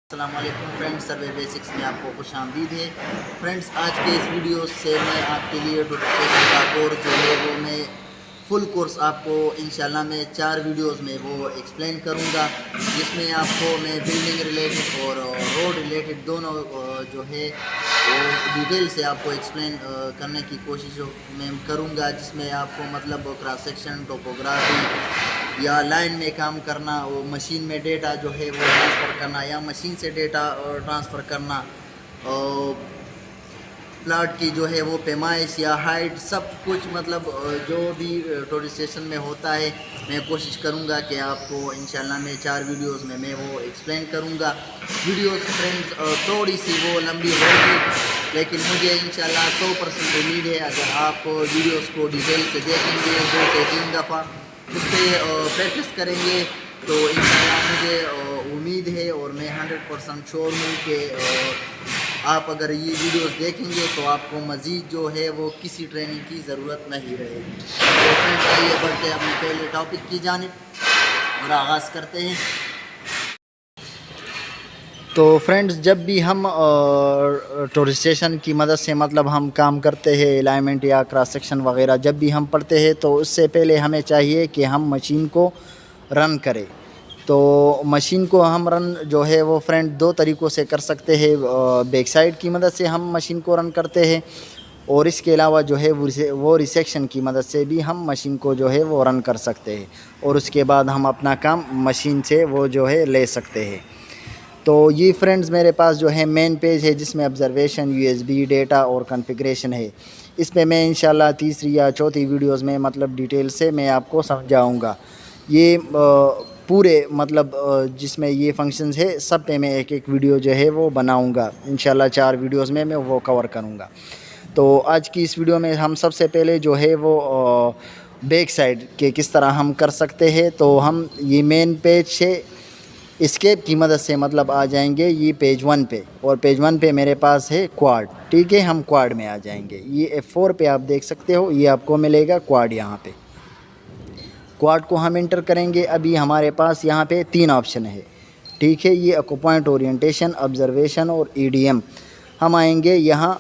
السلام علیکم friends, survey basics میں آپ کو خوش آمدید ہے۔ فرینڈز، آج کے اس ویڈیو سے میں آپ کے لیے ڈوٹیشن کا کورس جو ہے وہ میں فل کورس آپ کو انشاءاللہ میں 4 ویڈیوز میں وہ ایکسپلین کروں گا، جس میں آپ کو میں بلڈنگ ریلیٹڈ اور روڈ ریلیٹڈ دونوں جو ہے وہ ڈیٹیل سے آپ کو ایکسپلین کرنے کی کوشش میں کروں گا، جس میں آپ کو مطلب کراس سیکشن، ٹوپوگرافی یا لائن میں کام کرنا، وہ مشین میں ڈیٹا جو ہے وہ ٹرانسفر کرنا یا مشین سے ڈیٹا ٹرانسفر کرنا، پلاٹ کی جو ہے وہ پیمائش یا ہائٹ، سب کچھ مطلب جو بھی ٹورسٹیشن میں ہوتا ہے میں کوشش کروں گا کہ آپ کو انشاءاللہ میں 4 ویڈیوز میں وہ ایکسپلین کروں گا۔ ویڈیوز فرینڈز تھوڑی سی وہ لمبی ہوگی، لیکن مجھے انشاءاللہ 100% امید ہے اگر آپ ویڈیوز کو ڈیٹیل سے دیکھیں گے 2 سے 3 دفعہ اس پہ پریکٹس کریں گے تو انشاءاللہ مجھے امید ہے اور میں 100% شور ہوں کہ آپ اگر یہ ویڈیوز دیکھیں گے تو آپ کو مزید جو ہے وہ کسی ٹریننگ کی ضرورت نہیں رہے گی۔ تو فرینڈز آئیے بڑھتے اپنے پہلے ٹاپک کی جانب اور آغاز کرتے ہیں۔ تو فرینڈز، جب بھی ہم ٹورسٹیشن کی مدد سے مطلب ہم کام کرتے ہیں، الائنمنٹ یا کراس سیکشن وغیرہ جب بھی ہم پڑھتے ہیں تو اس سے پہلے ہمیں چاہیے کہ ہم مشین کو رن کریں۔ تو مشین کو ہم رن جو ہے وہ فرینڈ 2 طریقوں سے کر سکتے ہیں۔ بیک سائڈ کی مدد سے ہم مشین کو رن کرتے ہیں، اور اس کے علاوہ جو ہے وہ ریسیکشن کی مدد سے بھی ہم مشین کو جو ہے وہ رن کر سکتے ہیں، اور اس کے بعد ہم اپنا کام مشین سے وہ جو ہے لے سکتے ہیں۔ تو یہ فرینڈز میرے پاس جو ہے مین پیج ہے، جس میں آبزرویشن، USB ڈیٹا اور کنفیگریشن ہے۔ اس میں میں انشاءاللہ تیسری یا چوتھی ویڈیوز میں مطلب ڈیٹیل سے میں آپ کو سمجھاؤں گا۔ یہ پورے مطلب جس میں یہ فنکشنز ہے سب پہ میں ایک ویڈیو جو ہے وہ بناؤں گا انشاءاللہ 4 ویڈیوز میں وہ کور کروں گا۔ تو آج کی اس ویڈیو میں ہم سب سے پہلے جو ہے وہ بیک سائڈ کے کس طرح ہم کر سکتے ہیں۔ تو ہم یہ مین پیج سے اسکیپ کی مدد سے مطلب آ جائیں گے یہ پیج 1 پہ، اور پیج 1 پہ میرے پاس ہے کوارڈ، ٹھیک ہے، ہم کوارڈ میں آ جائیں گے۔ یہ F4 پہ آپ دیکھ سکتے ہو، یہ آپ کو ملے گا کوارڈ۔ یہاں پہ کوارڈ کو ہم انٹر کریں گے۔ ابھی ہمارے پاس یہاں پہ 3 آپشن ہے، ٹھیک ہے، یہ اکوپوائنٹ اورینٹیشن، آبزرویشن اور EDM۔ ہم آئیں گے یہاں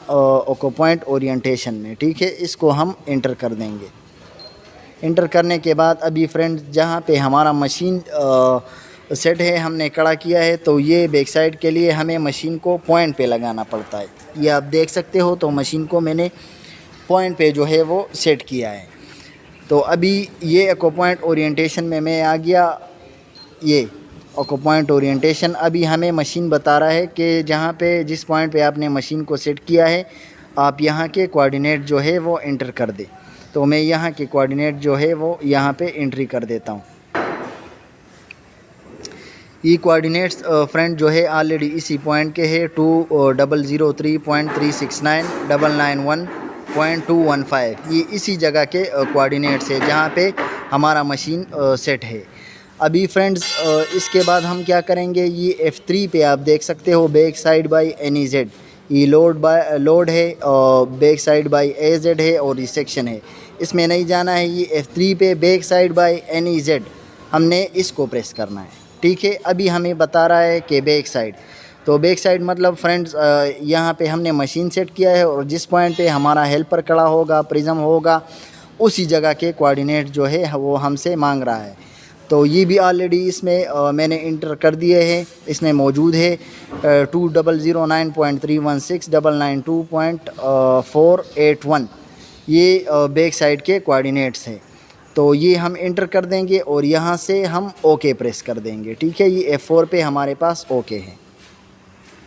اکوپوائنٹ اورینٹیشن میں، ٹھیک ہے، اس کو ہم انٹر کر دیں گے۔ انٹر کرنے کے بعد ابھی فرینڈ جہاں پہ ہمارا مشین سیٹ ہے، ہم نے کھڑا کیا ہے، تو یہ بیک سائڈ کے لیے ہمیں مشین کو پوائنٹ پہ لگانا پڑتا ہے۔ یہ آپ دیکھ سکتے ہو، تو مشین کو میں نے پوائنٹ پہ جو ہے وہ سیٹ کیا ہے۔ تو ابھی یہ اکوپوائنٹ اورینٹیشن میں آ گیا۔ یہ اکوپوائنٹ اورینٹیشن ابھی ہمیں مشین بتا رہا ہے کہ جہاں پہ جس پوائنٹ پہ آپ نے مشین کو سیٹ کیا ہے، آپ یہاں کے کوآرڈینیٹ جو ہے وہ انٹر کر دیں۔ تو میں یہاں کے کوآرڈینیٹ جو ہے وہ یہاں پہ انٹری کر دیتا ہوں۔ یہ کوآرڈینیٹس فرینڈ جو ہے آلریڈی اسی پوائنٹ کے ہے، 2003.369.991.215۔ یہ اسی جگہ کے کوآرڈینیٹس ہے جہاں پہ ہمارا مشین سیٹ ہے۔ ابھی فرینڈز اس کے بعد ہم کیا کریں گے، یہ F3 پہ آپ دیکھ سکتے ہو، بیک سائڈ بائی NEZ۔ یہ لوڈ ہے، بیک سائڈ بائی AZ ہے، اور یہ سیکشن ہے، اس میں نہیں جانا ہے۔ یہ F3 پہ بیک سائڈ بائی NEZ ہم نے اس کو پریس کرنا ہے، ٹھیک ہے۔ ابھی ہمیں بتا رہا ہے کہ بیک سائڈ، تو بیک سائڈ مطلب فرینڈز یہاں پہ ہم نے مشین سیٹ کیا ہے، اور جس پوائنٹ پہ ہمارا ہیلپر کھڑا ہوگا، پرزم ہوگا، اسی جگہ کے کوآرڈینیٹ جو ہے وہ ہم سے مانگ رہا ہے۔ تو یہ بھی آلریڈی اس میں میں نے انٹر کر دیے ہیں، اس میں موجود ہے 2009.316.992.481۔ یہ بیک سائڈ کے کوآرڈینیٹس ہیں۔ تو یہ ہم انٹر کر دیں گے، اور یہاں سے ہم اوکے پریس کر دیں گے، ٹھیک ہے۔ یہ F4 پہ ہمارے پاس اوکے ہے۔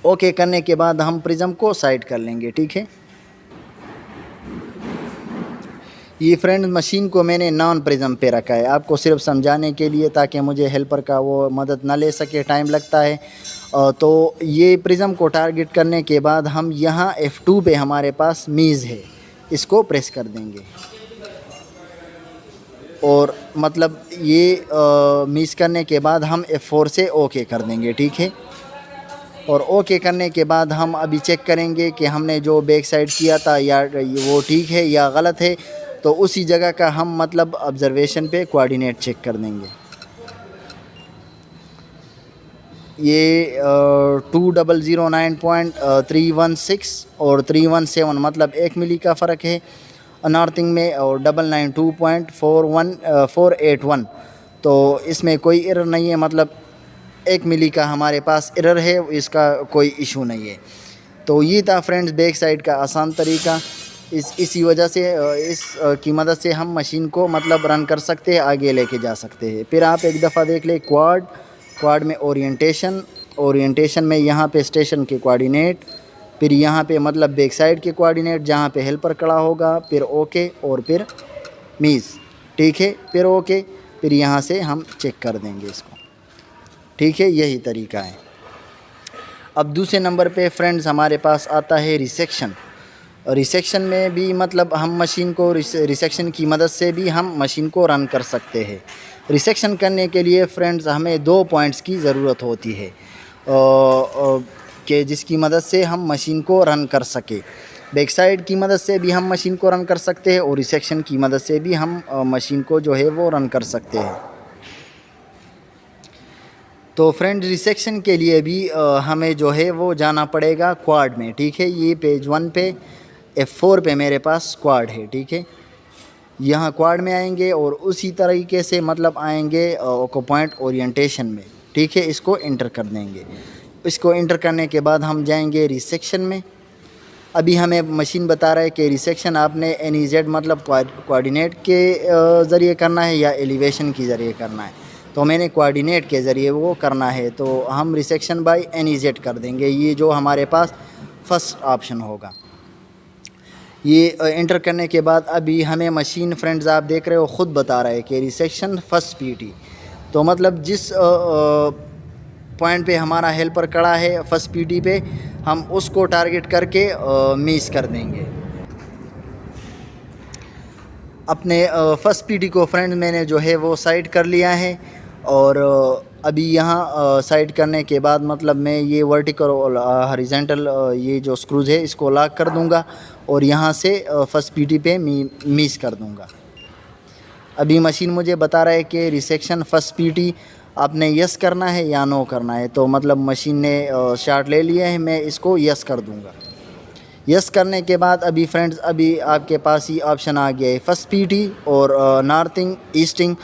اوکے کرنے کے بعد ہم پرزم کو سائڈ کر لیں گے، ٹھیک ہے۔ یہ فرینڈ مشین کو میں نے نان پرزم پہ رکھا ہے، آپ کو صرف سمجھانے کے لیے، تاکہ مجھے ہیلپر کا وہ مدد نہ لے سکے، ٹائم لگتا ہے۔ تو یہ پرزم کو ٹارگٹ کرنے کے بعد ہم یہاں F2 پہ ہمارے پاس میز ہے، اس کو پریس کر دیں گے، اور مطلب یہ میز کرنے کے بعد ہم F4 سے اوکے کر دیں گے، ٹھیک ہے۔ اور اوکے کرنے کے بعد ہم ابھی چیک کریں گے کہ ہم نے جو بیک سائڈ کیا تھا یا وہ ٹھیک ہے یا غلط ہے۔ تو اسی جگہ کا ہم مطلب آبزرویشن پہ کوآرڈینیٹ چیک کر دیں گے۔ یہ 2009.316 اور 317 مطلب 1 ملی کا فرق ہے نارتھنگ میں، اور 992.481 تو اس میں کوئی ایرر نہیں ہے، مطلب 1 ملی کا ہمارے پاس ایرر ہے، اس کا کوئی ایشو نہیں ہے۔ تو یہ تھا فرینڈز بیک سائڈ کا آسان طریقہ، اسی وجہ سے اس کی مدد سے ہم مشین کو مطلب رن کر سکتے ہیں، آگے لے کے جا سکتے ہیں۔ پھر آپ ایک دفعہ دیکھ لیں کوارڈ میں اورینٹیشن میں یہاں پہ اسٹیشن کے کوآرڈینیٹ، پھر یہاں پہ مطلب بیک سائڈ کے کوآرڈینیٹ جہاں پہ ہیلپر کھڑا ہوگا، پھر اوکے اور پھر میز، ٹھیک ہے، پھر اوکے، پھر یہاں سے ہم چیک کر دیں گے اس کو، ٹھیک ہے، یہی طریقہ ہے۔ اب دوسرے نمبر پہ فرینڈز ہمارے پاس آتا ہے ریسیکشن میں بھی مطلب ہم مشین کو ریسیکشن کی مدد سے بھی ہم مشین کو رن کر سکتے ہیں۔ ریسیکشن کرنے کے لیے فرینڈز ہمیں 2 پوائنٹس کی ضرورت ہوتی ہے کہ جس کی مدد سے ہم مشین کو رن کر سکیں۔ بیک سائڈ کی مدد سے بھی ہم مشین کو رن کر سکتے ہیں، اور ریسیکشن کی مدد سے بھی ہم مشین کو جو ہے وہ رن کر سکتے ہیں۔ تو فرینڈ ریسیکشن کے لیے بھی ہمیں جو ہے وہ جانا پڑے گا کوارڈ میں، ٹھیک ہے، یہ پیج 1 پہ F4 پہ میرے پاس کوارڈ ہے، ٹھیک ہے، یہاں کوارڈ میں آئیں گے اور اسی طریقے سے مطلب آئیں گے اوکو پوائنٹ اورینٹیشن میں، ٹھیک ہے، اس کو انٹر کر دیں گے۔ اس کو انٹر کرنے کے بعد ہم جائیں گے ریسیکشن میں۔ ابھی ہمیں مشین بتا رہا ہے کہ ریسیکشن آپ نے NEZ مطلب کوآرڈینیٹ کے ذریعے کرنا ہے یا ایلیویشن کے ذریعے کرنا ہے، تو میں نے کوآرڈینیٹ کے ذریعے وہ کرنا ہے، تو ہم ریسیکشن بائی NEZ کر دیں گے، یہ جو ہمارے پاس فرسٹ آپشن ہوگا۔ یہ انٹر کرنے کے بعد ابھی ہمیں مشین فرینڈز آپ دیکھ رہے ہو خود بتا رہا ہے کہ ریسیکشن فرسٹ PT، تو مطلب جس پوائنٹ پہ ہمارا ہیلپر کھڑا ہے فرسٹ PT پہ، ہم اس کو ٹارگٹ کر کے میس کر دیں گے۔ اپنے فرسٹ PT کو فرینڈ میں نے جو ہے وہ سائڈ کر لیا ہے، اور ابھی یہاں سائڈ کرنے کے بعد مطلب میں یہ ورٹیکل اور ہاریزونٹل یہ جو سکروز ہے اس کو لاک کر دوں گا، اور یہاں سے فرسٹ PT پہ میس کر دوں گا۔ ابھی مشین مجھے بتا رہا ہے کہ ریسیکشن فرسٹ PT آپ نے یس کرنا ہے یا نو کرنا ہے، تو مطلب مشین نے شارٹ لے لیا ہے، میں اس کو یس کر دوں گا۔ یس کرنے کے بعد ابھی فرینڈز ابھی آپ کے پاس یہ آپشن آ گیا ہے فرسٹ PT اور نارتھنگ، ایسٹنگ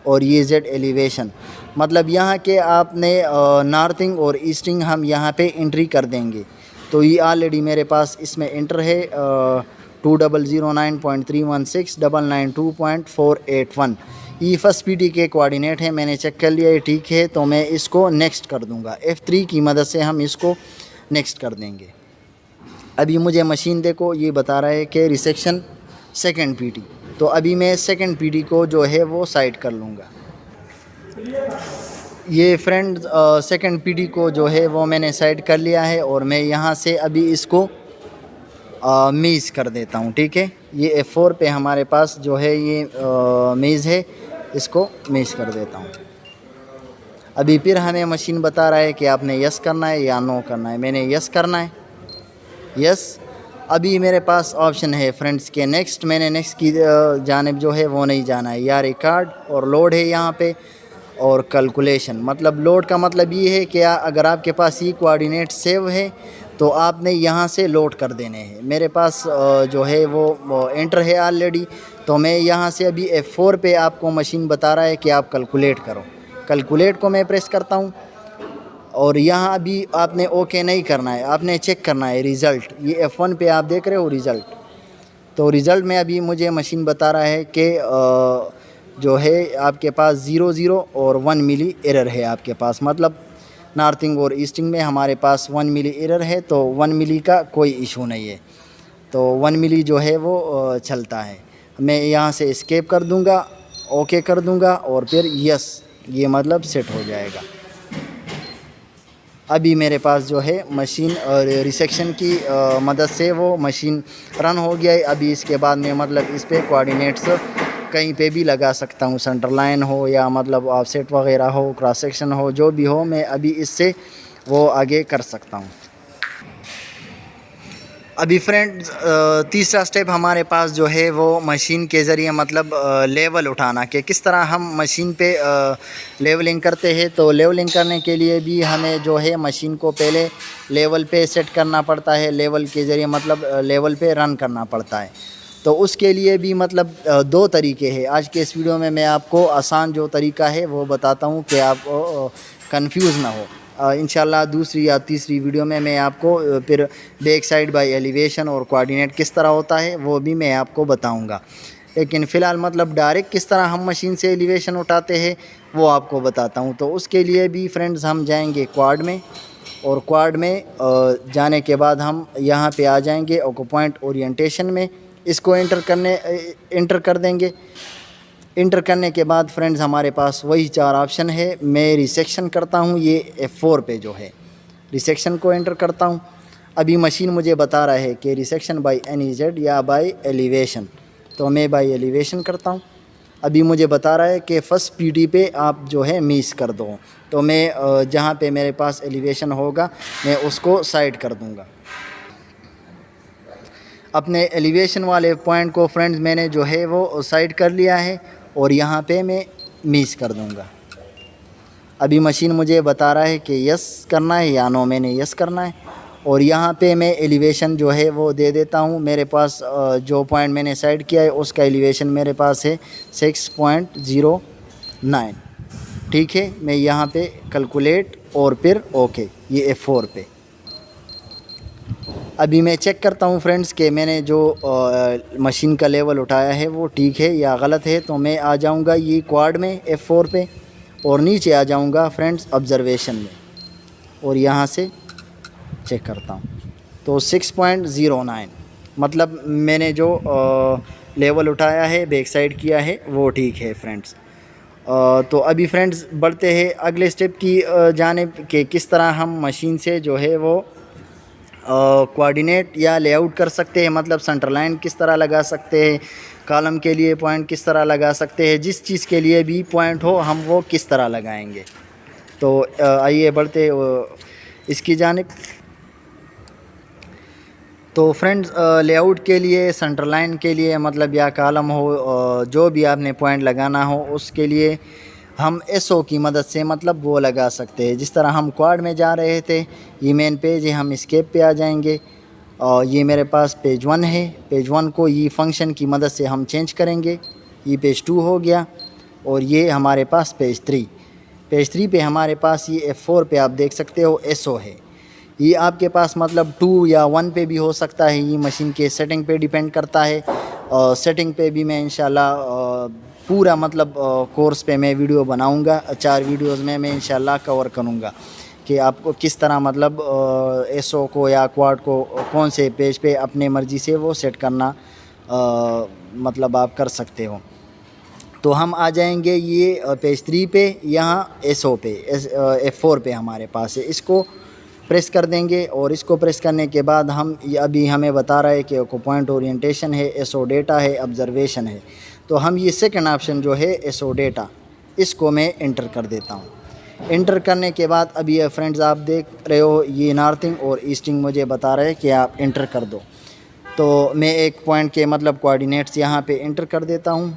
اور یہ Z ایلیویشن، مطلب یہاں کے آپ نے نارتھنگ اور ایسٹنگ ہم یہاں پہ انٹری کر دیں گے۔ تو یہ آلریڈی میرے پاس اس میں انٹر ہے 2009.316 992.481، یہ فرسٹ PT کے کوآرڈینیٹ ہے، میں نے چیک کر لیا ہے، ٹھیک ہے، تو میں اس کو نیکسٹ کر دوں گا، F3 کی مدد سے ہم اس کو نیکسٹ کر دیں گے۔ ابھی مجھے مشین دیکھو یہ بتا رہا ہے کہ ریسیکشن سیکنڈ PT، تو ابھی میں سیکنڈ PT کو جو ہے وہ سائڈ کر لوں گا۔ یہ فرینڈ سیکنڈ PT کو جو ہے وہ میں نے سائڈ کر لیا ہے، اور میں یہاں سے ابھی اس کو میز کر دیتا ہوں، ٹھیک ہے، یہ F4 پہ ہمارے پاس جو ہے یہ میز ہے، اس کو میز کر دیتا ہوں۔ ابھی پھر ہمیں مشین بتا رہا ہے کہ آپ نے یس کرنا ہے یا نو کرنا ہے، میں نے یس کرنا ہے، یس۔ ابھی میرے پاس آپشن ہے فرینڈز کے نیکسٹ، میں نے نیکسٹ کی جانب جو ہے وہ نہیں جانا ہے، یا ریکارڈ اور لوڈ ہے یہاں پہ، اور کیلکولیشن، مطلب لوڈ کا مطلب یہ ہے کہ اگر آپ کے پاس یہ کوآرڈینیٹ سیو ہے تو آپ نے یہاں سے لوڈ کر دینے ہیں۔ میرے پاس جو ہے وہ انٹر ہے آلریڈی، تو میں یہاں سے ابھی F4 پہ آپ کو مشین بتا رہا ہے کہ آپ کیلکولیٹ کرو، کیلکولیٹ کو میں پریس کرتا ہوں، اور یہاں ابھی آپ نے اوکے نہیں کرنا ہے، آپ نے چیک کرنا ہے ریزلٹ، یہ F1 پہ آپ دیکھ رہے ہو ریزلٹ، تو ریزلٹ میں ابھی مجھے مشین بتا رہا ہے کہ جو ہے آپ کے پاس 00 اور 1 ملی ایرر ہے آپ کے پاس، مطلب نارتھنگ اور ایسٹنگ میں ہمارے پاس 1 ملی ایرر ہے، تو 1 ملی کا کوئی ایشو نہیں ہے، تو 1 ملی جو ہے وہ چلتا ہے۔ میں یہاں سے اسکیپ کر دوں گا، اوکے کر دوں گا، اور پھر یس، یہ مطلب سیٹ ہو جائے گا۔ ابھی میرے پاس جو ہے مشین ریسیکشن کی مدد سے وہ مشین رن ہو گیا ہے۔ ابھی اس کے بعد میں مطلب اس پہ کوآرڈینیٹس کہیں پہ بھی لگا سکتا ہوں، سینٹر لائن ہو یا مطلب آف سیٹ وغیرہ ہو، کراس سیکشن ہو، جو بھی ہو، میں ابھی اس سے وہ آگے کر سکتا ہوں۔ ابھی فرینڈز تیسرا سٹیپ ہمارے پاس جو ہے وہ مشین کے ذریعے مطلب لیول اٹھانا، کہ کس طرح ہم مشین پہ لیولنگ کرتے ہیں۔ تو لیولنگ کرنے کے لیے بھی ہمیں جو ہے مشین کو پہلے لیول پہ سیٹ کرنا پڑتا ہے، لیول کے ذریعے مطلب لیول پہ رن کرنا پڑتا ہے۔ تو اس کے لیے بھی مطلب دو طریقے ہیں۔ آج کے اس ویڈیو میں میں آپ کو آسان جو طریقہ ہے وہ بتاتا ہوں کہ آپ کنفیوز نہ ہو۔ انشاءاللہ دوسری یا تیسری ویڈیو میں آپ کو پھر بیک سائڈ بائی ایلیویشن اور کوآرڈینیٹ کس طرح ہوتا ہے وہ بھی میں آپ کو بتاؤں گا، لیکن فی الحال مطلب ڈائریکٹ کس طرح ہم مشین سے ایلیویشن اٹھاتے ہیں وہ آپ کو بتاتا ہوں۔ تو اس کے لیے بھی فرینڈز ہم جائیں گے کوارڈ میں، اور کوارڈ میں جانے کے بعد ہم یہاں پہ آ جائیں گے اوکو پوائنٹ اورینٹیشن میں، اس کو انٹر کر دیں گے۔ انٹر کرنے کے بعد فرینڈز ہمارے پاس وہی 4 آپشن ہے۔ میں ریسیکشن کرتا ہوں، یہ F4 پہ جو ہے ریسیکشن کو انٹر کرتا ہوں۔ ابھی مشین مجھے بتا رہا ہے کہ ریسیکشن بائی NEZ یا بائی ایلیویشن، تو میں بائی ایلیویشن کرتا ہوں۔ ابھی مجھے بتا رہا ہے کہ فرسٹ PD پہ آپ جو ہے میس کر دو، تو میں جہاں پہ میرے پاس ایلیویشن ہوگا میں اس کو سائڈ کر دوں گا۔ اپنے ایلیویشن والے پوائنٹ کو فرینڈز میں نے جو ہے وہ سائڈ کر لیا ہے، اور یہاں پہ میں میس کر دوں گا۔ ابھی مشین مجھے بتا رہا ہے کہ یس کرنا ہے یا نو، میں نے یس کرنا ہے، اور یہاں پہ میں ایلیویشن جو ہے وہ دے دیتا ہوں۔ میرے پاس جو پوائنٹ میں نے سائڈ کیا ہے اس کا ایلیویشن میرے پاس ہے 6.09، ٹھیک ہے۔ میں یہاں پہ کیلکولیٹ اور پھر اوکے، یہ F4 پہ۔ ابھی میں چیک کرتا ہوں فرینڈز کہ میں نے جو مشین کا لیول اٹھایا ہے وہ ٹھیک ہے یا غلط ہے۔ تو میں آ جاؤں گا یہ کوارڈ میں F4 پہ، اور نیچے آ جاؤں گا فرینڈز آبزرویشن میں، اور یہاں سے چیک کرتا ہوں تو 6.09 مطلب میں نے جو لیول اٹھایا ہے بیک سائڈ کیا ہے وہ ٹھیک ہے فرینڈز۔ تو ابھی فرینڈز بڑھتے ہیں اگلے سٹیپ کی جانب، کہ کس طرح ہم مشین سے جو ہے وہ کوآرڈینیٹ یا لے آؤٹ کر سکتے ہیں، مطلب سینٹر لائن کس طرح لگا سکتے ہیں، کالم کے لیے پوائنٹ کس طرح لگا سکتے ہیں، جس چیز کے لیے بھی پوائنٹ ہو ہم وہ کس طرح لگائیں گے۔ تو آئیے بڑھتے اس کی جانب۔ تو فرینڈز لے آؤٹ کے لیے، سینٹر لائن کے لیے مطلب یا کالم ہو، جو بھی آپ نے پوائنٹ لگانا ہو اس کے لیے ہم SO کی مدد سے مطلب وہ لگا سکتے ہیں۔ جس طرح ہم کوارڈ میں جا رہے تھے، یہ مین پیج ہے، ہم اسکیپ پہ آ جائیں گے، اور یہ میرے پاس پیج 1 ہے۔ پیج 1 کو یہ فنکشن کی مدد سے ہم چینج کریں گے، یہ پیج 2 ہو گیا، اور یہ ہمارے پاس پیج 3۔ پیج 3 پہ ہمارے پاس یہ F4 پہ آپ دیکھ سکتے ہو SO ہے۔ یہ آپ کے پاس مطلب 2 یا 1 پہ بھی ہو سکتا ہے، یہ مشین کے سیٹنگ پہ ڈیپینڈ کرتا ہے۔ سیٹنگ پہ بھی میں انشاءاللہ پورا مطلب کورس پہ میں ویڈیو بناؤں گا، 4 ویڈیوز میں انشاءاللہ کور کروں گا کہ آپ کو کس طرح مطلب SO کو یا کوارڈ کو کون سے پیج پہ اپنے مرضی سے وہ سیٹ کرنا مطلب آپ کر سکتے ہو۔ تو ہم آ جائیں گے یہ پیج 3 پہ، یہاں SO پہ F4 پہ ہمارے پاس ہے، اس کو پریس کر دیں گے، اور اس کو پریس کرنے کے بعد ہم ابھی ہمیں بتا رہا ہے کہ اوکو پوائنٹ اورینٹیشن ہے، SO ڈیٹا ہے، آبزرویشن ہے۔ تو ہم یہ سیکنڈ آپشن جو ہے SO ڈیٹا، اس کو میں انٹر کر دیتا ہوں۔ انٹر کرنے کے بعد ابھی فرینڈز آپ دیکھ رہے ہو یہ نارتھنگ اور ایسٹنگ مجھے بتا رہے ہیں کہ آپ انٹر کر دو۔ تو میں ایک پوائنٹ کے مطلب کوآرڈینیٹس یہاں پہ انٹر کر دیتا ہوں،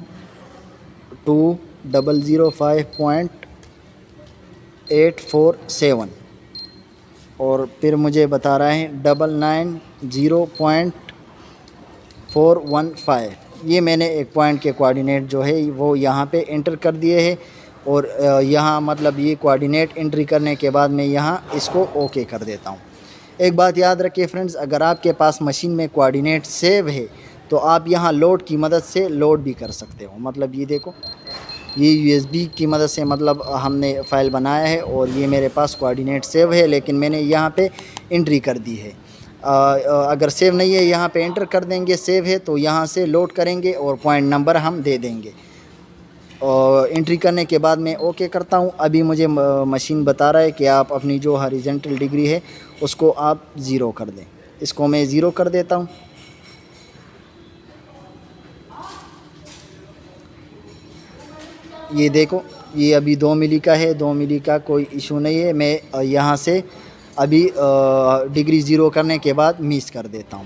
2005.847، اور پھر مجھے بتا رہے ہیں 990.415۔ یہ میں نے ایک پوائنٹ کے کوآرڈینیٹ جو ہے وہ یہاں پہ انٹر کر دیے ہیں، اور یہاں مطلب یہ کوآرڈینیٹ انٹری کرنے کے بعد میں یہاں اس کو اوکے کر دیتا ہوں۔ ایک بات یاد رکھیے فرینڈز، اگر آپ کے پاس مشین میں کوآرڈینیٹ سیو ہے تو آپ یہاں لوڈ کی مدد سے لوڈ بھی کر سکتے ہو۔ مطلب یہ دیکھو، یہ USB کی مدد سے مطلب ہم نے فائل بنایا ہے، اور یہ میرے پاس کوآرڈینیٹ سیو ہے، لیکن میں نے یہاں پہ انٹری کر دی ہے۔ اگر سیو نہیں ہے یہاں پہ انٹر کر دیں گے، سیو ہے تو یہاں سے لوڈ کریں گے اور پوائنٹ نمبر ہم دے دیں گے، اور انٹری کرنے کے بعد میں اوکے کرتا ہوں۔ ابھی مجھے مشین بتا رہا ہے کہ آپ اپنی جو ہاریزنٹل ڈگری ہے اس کو آپ 0 کر دیں، اس کو میں 0 کر دیتا ہوں۔ یہ دیکھو، یہ ابھی 2 ملی کا ہے، 2 ملی کا کوئی ایشو نہیں ہے۔ میں یہاں سے ابھی ڈگری 0 کرنے کے بعد میس کر دیتا ہوں۔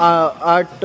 8